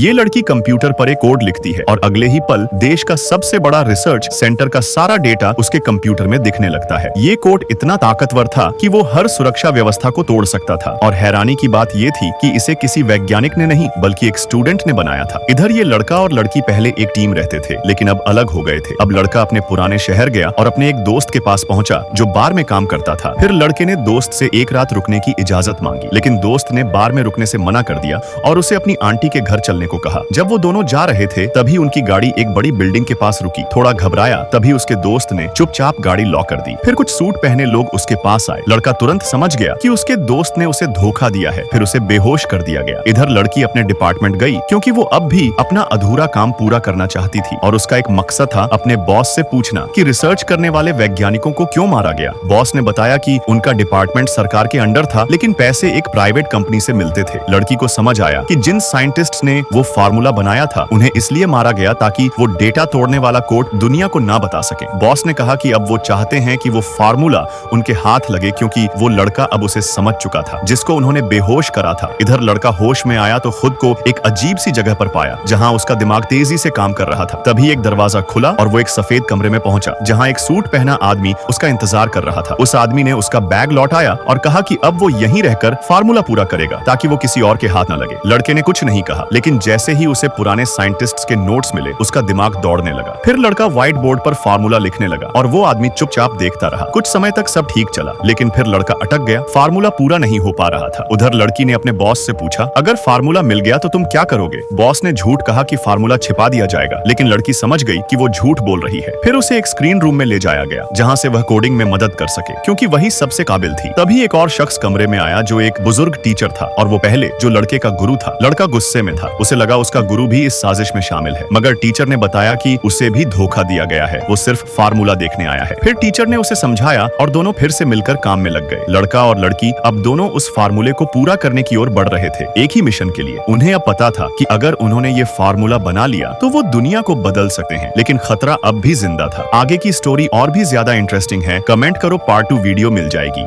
ये लड़की कंप्यूटर पर एक कोड लिखती है और अगले ही पल देश का सबसे बड़ा रिसर्च सेंटर का सारा डेटा उसके कंप्यूटर में दिखने लगता है। ये कोड इतना ताकतवर था कि वो हर सुरक्षा व्यवस्था को तोड़ सकता था और हैरानी की बात ये थी कि इसे किसी वैज्ञानिक ने नहीं बल्कि एक स्टूडेंट ने बनाया था। इधर ये लड़का और लड़की पहले एक टीम रहते थे लेकिन अब अलग हो गए थे। अब लड़का अपने पुराने शहर गया और अपने एक दोस्त के पास पहुंचा जो बार में काम करता था। फिर लड़के ने दोस्त से एक रात रुकने की इजाजत मांगी लेकिन दोस्त ने बार में रुकने से मना कर दिया और उसे अपनी आंटी के घर चलने को कहा। जब वो दोनों जा रहे थे तभी उनकी गाड़ी एक बड़ी बिल्डिंग के पास रुकी। थोड़ा घबराया तभी उसके दोस्त ने चुपचाप गाड़ी लॉक कर दी। फिर कुछ सूट पहने लोग उसके पास आए। लड़का तुरंत समझ गया कि उसके दोस्त ने उसे धोखा दिया है। फिर उसे बेहोश कर दिया गया। इधर लड़की अपने डिपार्टमेंट गई क्योंकि वो अब भी अपना अधूरा काम पूरा करना चाहती थी और उसका एक मकसद था अपने बॉस से पूछना कि रिसर्च करने वाले वैज्ञानिकों को क्यों मारा गया। बॉस ने बताया कि उनका डिपार्टमेंट सरकार के अंडर था लेकिन पैसे एक प्राइवेट कंपनी से मिलते थे। लड़की को समझ आया कि जिन साइंटिस्ट्स ने वो फार्मूला बनाया था उन्हें इसलिए मारा गया ताकि वो डेटा तोड़ने वाला कोड दुनिया को ना बता सके। बॉस ने कहा कि अब वो चाहते हैं कि वो फार्मूला उनके हाथ लगे क्योंकि वो लड़का अब उसे समझ चुका था जिसको उन्होंने बेहोश करा था। इधर लड़का होश में आया तो खुद को एक अजीब सी जगह पर पाया जहां उसका दिमाग तेजी से काम कर रहा था। तभी एक दरवाजा खुला और वो एक सफेद कमरे में पहुंचा जहां एक सूट पहना आदमी उसका इंतजार कर रहा था। उस आदमी ने उसका बैग लौटाया और कहा कि अब वो यहीं रहकर फार्मूला पूरा करेगा ताकि वो किसी और के हाथ न लगे। लड़के ने कुछ नहीं कहा लेकिन जैसे ही उसे पुराने साइंटिस्ट्स के नोट्स मिले उसका दिमाग दौड़ने लगा। फिर लड़का व्हाइट बोर्ड पर फार्मूला लिखने लगा और वो आदमी चुपचाप देखता रहा। कुछ समय तक सब ठीक चला लेकिन फिर लड़का अटक गया। फार्मूला पूरा नहीं हो पा रहा था। उधर लड़की ने अपने बॉस से पूछा अगर फार्मूला मिल गया तो तुम क्या करोगे। बॉस ने झूठ कहा कि फार्मूला छिपा दिया जाएगा लेकिन लड़की समझ गई कि वो झूठ बोल रही है। फिर उसे एक स्क्रीन रूम में ले जाया गया जहां से वह कोडिंग में मदद कर सके क्योंकि वही सबसे काबिल थी। तभी एक और शख्स कमरे में आया जो एक बुजुर्ग टीचर था और वो पहले जो लड़के का गुरु था। लड़का गुस्से में था। उसे लगा उसका गुरु भी इस साजिश में शामिल है मगर टीचर ने बताया कि उसे भी धोखा दिया गया है। वो सिर्फ फार्मूला देखने आया है। फिर टीचर ने उसे समझाया और दोनों फिर से मिलकर काम में लग गए। लड़का और लड़की अब दोनों उस फार्मूले को पूरा करने की ओर बढ़ रहे थे एक ही मिशन के लिए। उन्हें अब पता था कि अगर उन्होंने ये फार्मूला बना लिया तो वो दुनिया को बदल सकते हैं लेकिन खतरा अब भी जिंदा था। आगे की स्टोरी और भी ज्यादा इंटरेस्टिंग है। कमेंट करो पार्ट 2 वीडियो मिल जाएगी।